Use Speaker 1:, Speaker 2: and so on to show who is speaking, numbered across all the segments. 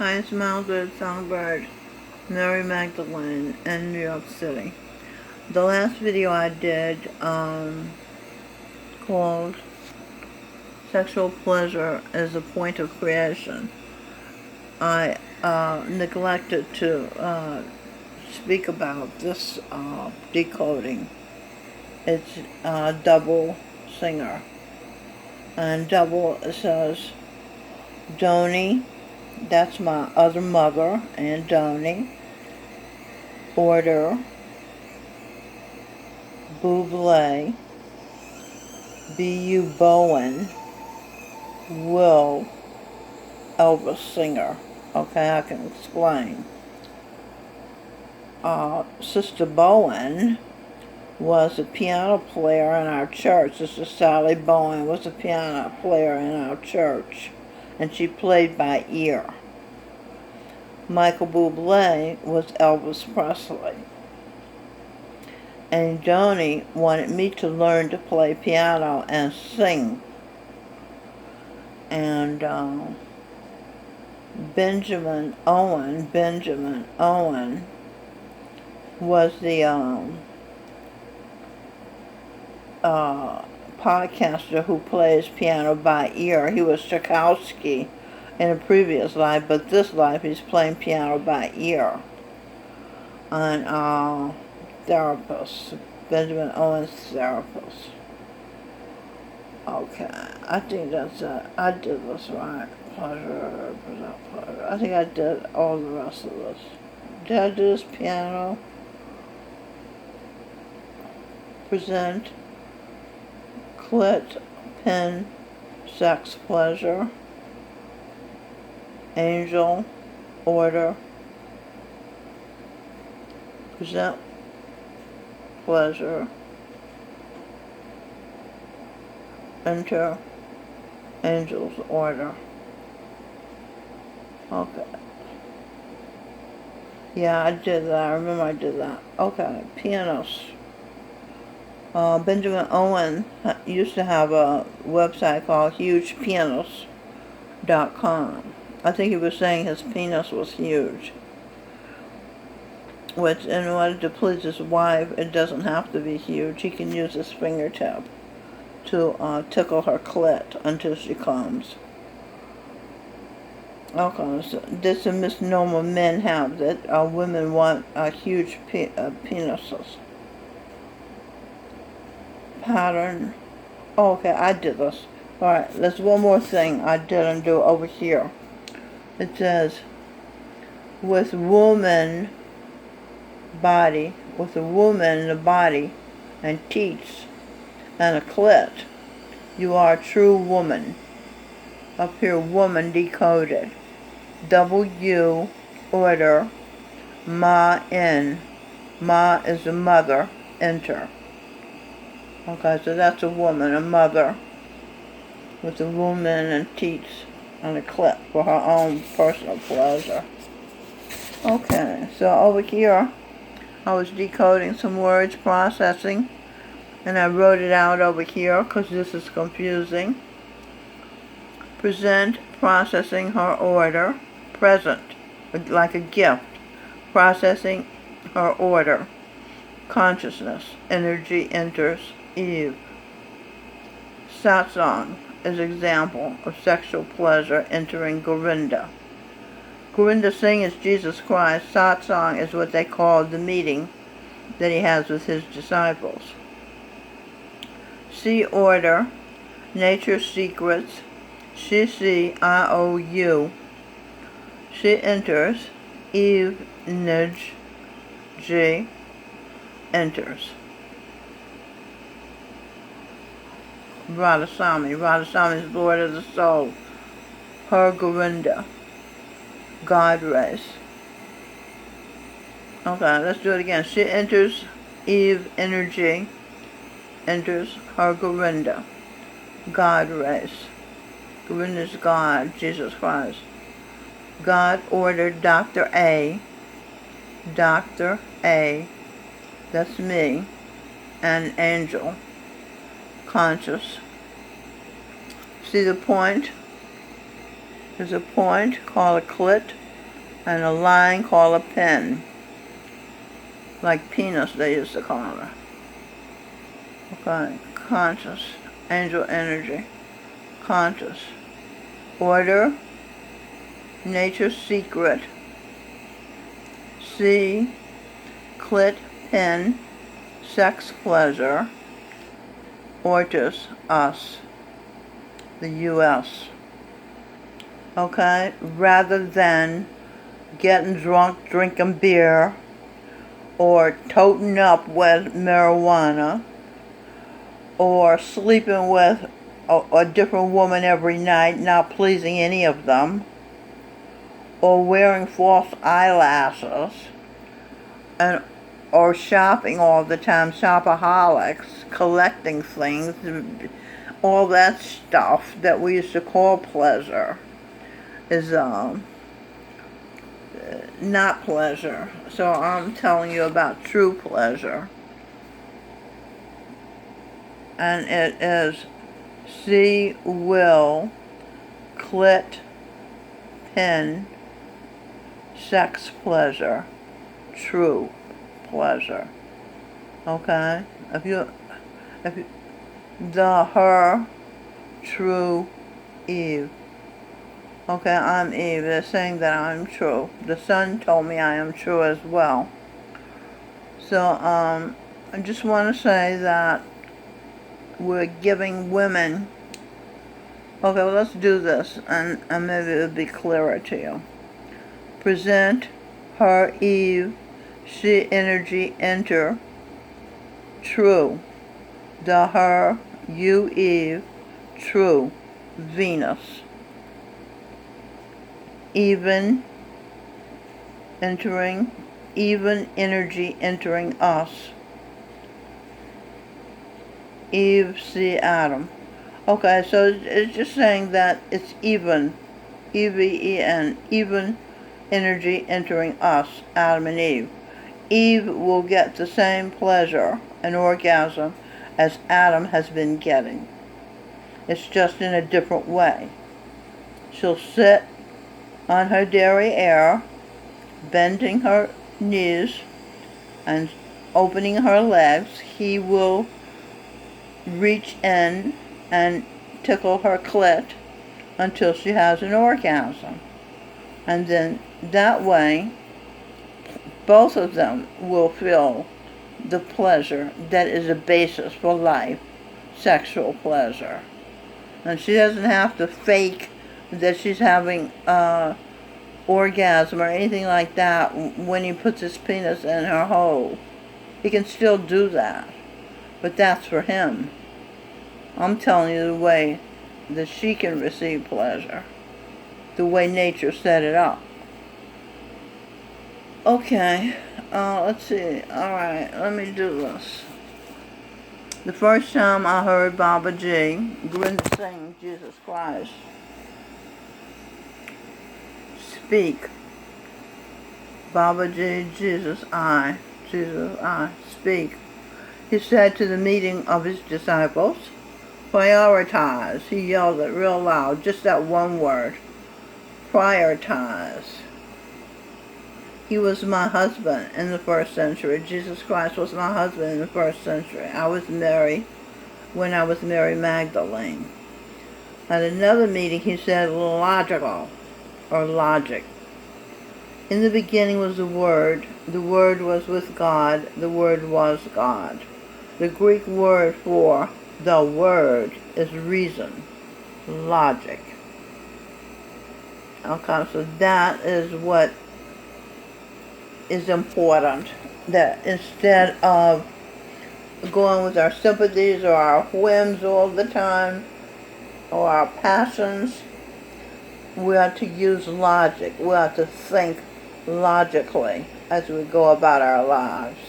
Speaker 1: Hi, it's Mildred Songbird, Mary Magdalene in New York City. The last video I did called Sexual Pleasure is the Point of Creation. I neglected to speak about this decoding. It's double singer. And double says Doni, that's my other mother, and Doni. Order, Buble, B.U. Bowen, Will, Elvis Singer. Okay, I can explain. Sister Bowen was a piano player in our church. Sister Sally Bowen was a piano player in our church, and she played by ear. Michael Bublé was Elvis Presley. And Doni wanted me to learn to play piano and sing. And Benjamin Owen was the podcaster who plays piano by ear. He was Tchaikovsky in a previous life, but this life he's playing piano by ear. And therapist, Benjamin Owen's therapist. Okay, I think that's it. I did this right. Pleasure, pleasure. I think I did all the rest of this. Did I do this piano? Present, clit, pin, sex, pleasure, angel, order, present, pleasure, enter, angel's order. Okay. Yeah, I did that. I remember I did that. Okay, pianist. Benjamin Owen used to have a website called hugepianist.com. I think he was saying his penis was huge. Which, in order to please his wife, it doesn't have to be huge. He can use his fingertip to tickle her clit until she comes. Okay, so this is a misnomer men have that women want huge penises. Pattern. Oh, okay, I did this. Alright, there's one more thing I didn't do over here. It says, with woman body, with a woman in the body, and teats, and a clit, you are a true woman. Up here, woman decoded. W, order, ma, in. Ma is the mother, enter. Okay, so that's a woman, a mother, with a woman and teats and a clit for her own personal pleasure. Okay, so over here, I was decoding some words, processing, and I wrote it out over here because this is confusing. Present, processing her order. Present, like a gift. Processing her order. Consciousness, energy enters Eve. Satsang is example of sexual pleasure entering Govinda. Govinda Singh is Jesus Christ. Satsang is what they call the meeting that he has with his disciples. See order, nature's secrets, Iou. She enters, Eve, Nij, G, enters. Radhaswami is Lord of the Soul. Her Govinda, God race. Okay, let's do it again. She enters, Eve, energy, enters her Govinda, God race. Govinda is God, Jesus Christ. God ordered Dr. A, that's me, an angel, conscious. See the point? There's a point called a clit, and a line called a pin, like penis they used to call her. Okay, conscious, angel energy, conscious, order, nature's secret, C, clit, pin, sex, pleasure, ortus, us, the U.S. Okay, rather than getting drunk, drinking beer, or toting up with marijuana, or sleeping with a different woman every night, not pleasing any of them, or wearing false eyelashes, and or shopping all the time, shopaholics, collecting things, all that stuff that we used to call pleasure is not pleasure. So I'm telling you about true pleasure. And it is C, will, clit, pin, sex, pleasure, true pleasure. Okay? If you, the, her, true, Eve. Okay, I'm Eve. They're saying that I'm true. The sun told me I am true as well. So, I just want to say that we're giving women... Okay, well, let's do this, and maybe it'll be clearer to you. Present, her, Eve, she, energy, enter, true. The, her, you, Eve, true, Venus. Even entering, even energy entering us. Eve, see, Adam. Okay, so it's just saying that it's even, E-V-E-N, even energy entering us, Adam and Eve. Eve will get the same pleasure and orgasm as Adam has been getting. It's just in a different way. She'll sit on her derriere, bending her knees and opening her legs. He will reach in and tickle her clit until she has an orgasm. And then that way, both of them will feel the pleasure that is a basis for life, sexual pleasure. And she doesn't have to fake that she's having orgasm or anything like that when he puts his penis in her hole. He can still do that, but that's for him. I'm telling you the way that she can receive pleasure, the way nature set it up. Okay, let's see. Alright, let me do this. The first time I heard Baba G, Grinda sing Jesus Christ, speak. Baba G, Jesus, I, speak. He said to the meeting of his disciples, prioritize. He yelled it real loud, just that one word. Prioritize. He was my husband in the first century. Jesus Christ was my husband in the first century. I was Mary when I was Mary Magdalene. At another meeting he said logical, or logic. In the beginning was the Word was with God, the Word was God. The Greek word for the Word is reason, logic. Okay, so that is what is important, that instead of going with our sympathies or our whims all the time, or our passions, we are to use logic. We are to think logically as we go about our lives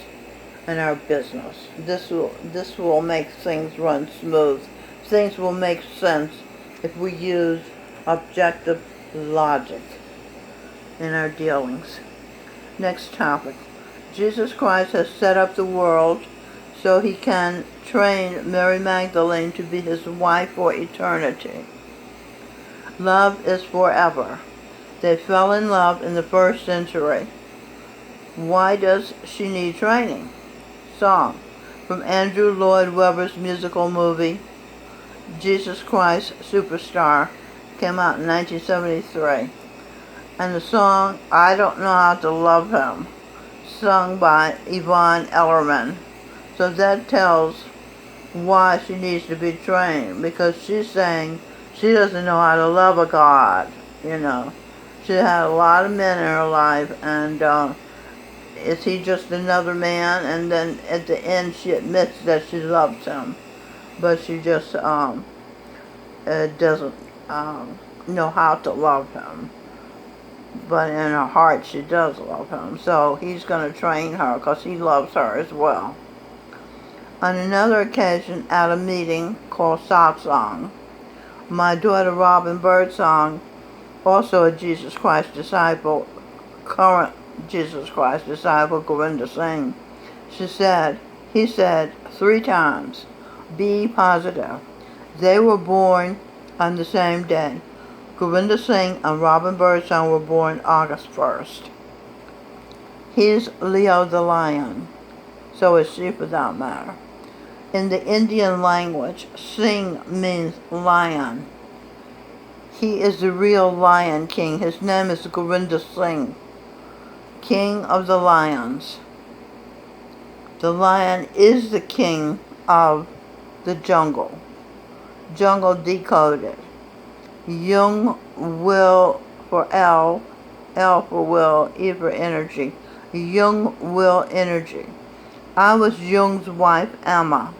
Speaker 1: and our business. This will make things run smooth. Things will make sense if we use objective logic in our dealings. Next topic. Jesus Christ has set up the world so he can train Mary Magdalene to be his wife for eternity. Love is forever. They fell in love in the first century. Why does she need training? Song from Andrew Lloyd Webber's musical movie Jesus Christ Superstar, came out in 1973. And the song I Don't Know How to Love Him, sung by Yvonne Ellerman. So that tells why she needs to be trained, because she's saying she doesn't know how to love a God, you know. She had a lot of men in her life, and is he just another man? And then at the end she admits that she loves him, but she just doesn't know how to love him. But in her heart she does love him. So he's going to train her because he loves her as well. On another occasion at a meeting called Satsang, my daughter Robin Birdsong, also a Jesus Christ disciple, current Jesus Christ disciple, Govinda Singh, he said 3 times, be positive. They were born on the same day. Govinda Singh and Robin Birdsong were born August 1st. He's Leo the lion, so is she for that matter. In the Indian language, Singh means lion. He is the real Lion King. His name is Govinda Singh, King of the Lions. The lion is the king of the jungle. Jungle decoded. Jung will for L for will, E for energy. Jung will energy. I was Jung's wife, Emma.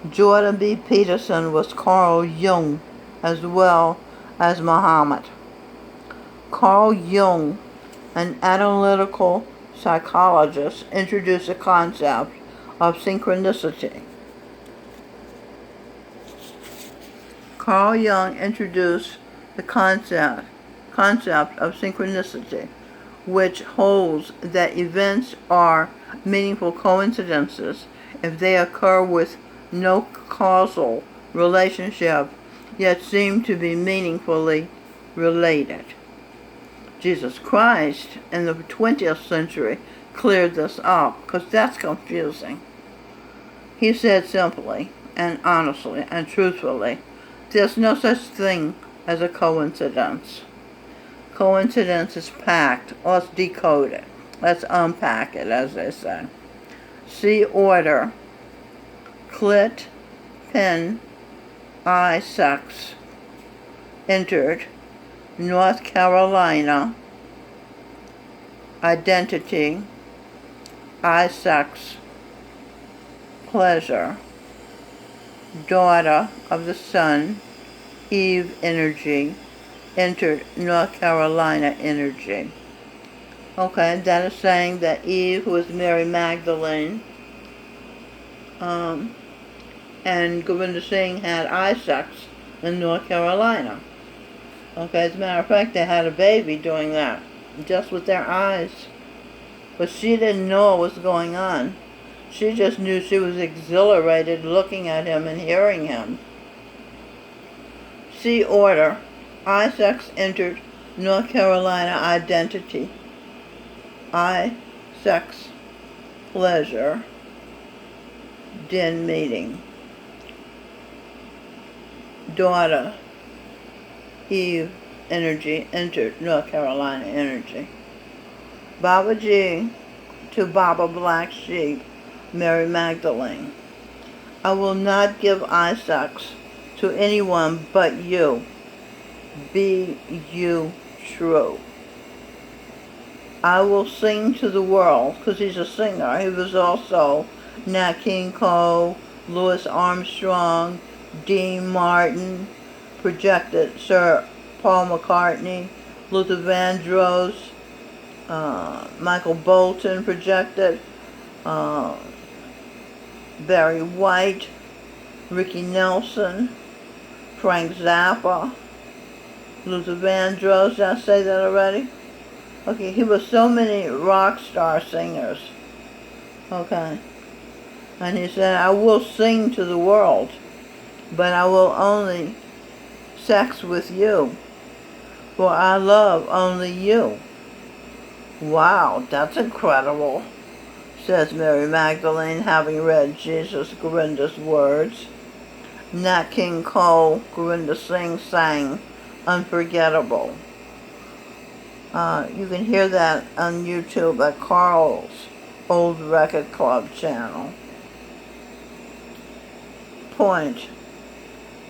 Speaker 1: Jordan B. Peterson was Carl Jung, as well as Muhammad. Carl Jung, an analytical psychologist, introduced the concept of synchronicity. Carl Jung introduced the concept of synchronicity, which holds that events are meaningful coincidences if they occur with no causal relationship, yet seem to be meaningfully related. Jesus Christ in the 20th century cleared this up, because that's confusing. He said simply and honestly and truthfully, there's no such thing as a coincidence. Coincidence is packed, or it's decoded. Let's unpack it, as they say. See order. Clit, pen, I, sex. Entered. North Carolina. Identity. I, sex. Pleasure. Daughter of the sun. Eve energy. Entered North Carolina energy. Okay, that is saying that Eve, who is Mary Magdalene, and Govinda Singh had eye sex in North Carolina. Okay, as a matter of fact, they had a baby doing that, just with their eyes. But she didn't know what was going on. She just knew she was exhilarated looking at him and hearing him. See order. Eye sex entered North Carolina identity. Eye sex pleasure. Den meeting. Daughter, Eve energy entered North Carolina energy. Baba G to Baba Black Sheep, Mary Magdalene. I will not give eye sex to anyone but you. Be you true. I will sing to the world, because he's a singer. He was also Nat King Cole, Louis Armstrong, Dean Martin, projected Sir Paul McCartney, Luther Vandross, Michael Bolton projected, Barry White, Ricky Nelson, Frank Zappa, Luther Vandross. Did I say that already? Okay, he was so many rock star singers. Okay. And he said, I will sing to the world, but I will only sex with you. for I love only you. Wow, that's incredible, says Mary Magdalene, having read Jesus Gorinda's words. Nat King Cole, Gorinda Singh sang Unforgettable. You can hear that on YouTube at Carl's Old Record Club channel. Point.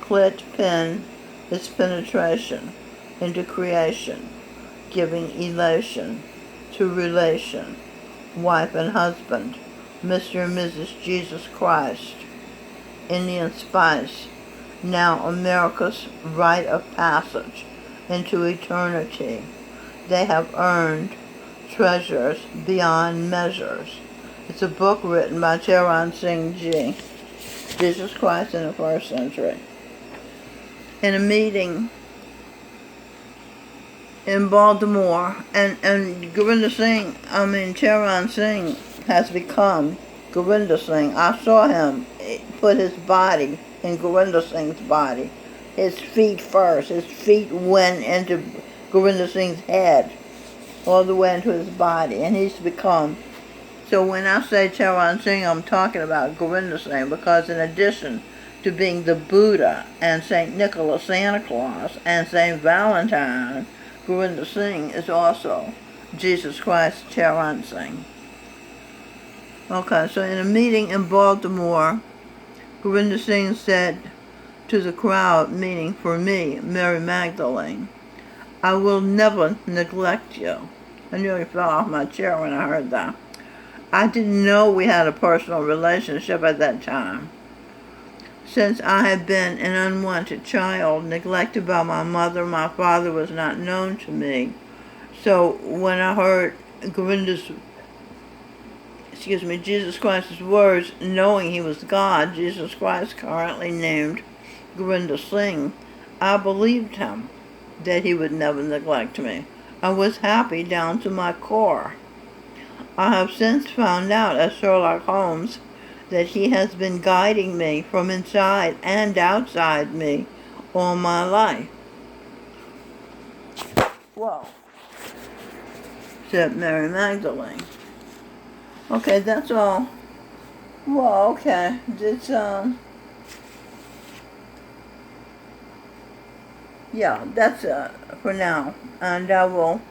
Speaker 1: Clit pin is penetration into creation, giving elation to relation, wife and husband, Mr. and Mrs. Jesus Christ, Indian spice, now America's rite of passage into eternity. They have earned treasures beyond measures. It's a book written by Charan Singh Ji, Jesus Christ in the first century. In a meeting in Baltimore, and Charan Singh has become Gorinda Singh. I saw him put his body in Gorinda Singh's body. His feet first. His feet went into Gorinda Singh's head, all the way into his body, and he's become. So when I say Charan Singh, I'm talking about Gorinda Singh, because in addition to being the Buddha and St. Nicholas, Santa Claus, and St. Valentine, Gorinda Singh is also Jesus Christ Charan Singh. Okay, so in a meeting in Baltimore, Gorinda Singh said to the crowd meeting for me, Mary Magdalene, I will never neglect you. I nearly fell off my chair when I heard that. I didn't know we had a personal relationship at that time. Since I had been an unwanted child, neglected by my mother, my father was not known to me. So when I heard Jesus Christ's words, knowing he was God, Jesus Christ currently named Gorinda Singh, I believed him that he would never neglect me. I was happy down to my core. I have since found out, as Sherlock Holmes, that he has been guiding me from inside and outside me all my life. Whoa, said Mary Magdalene. Okay, that's all. Well, okay, it's, yeah, that's for now, and I will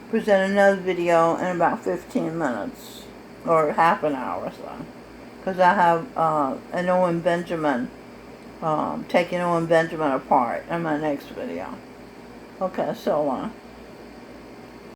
Speaker 1: present another video in about 15 minutes, or half an hour or so, because I have an Owen Benjamin, taking Owen Benjamin apart in my next video. Okay, so long.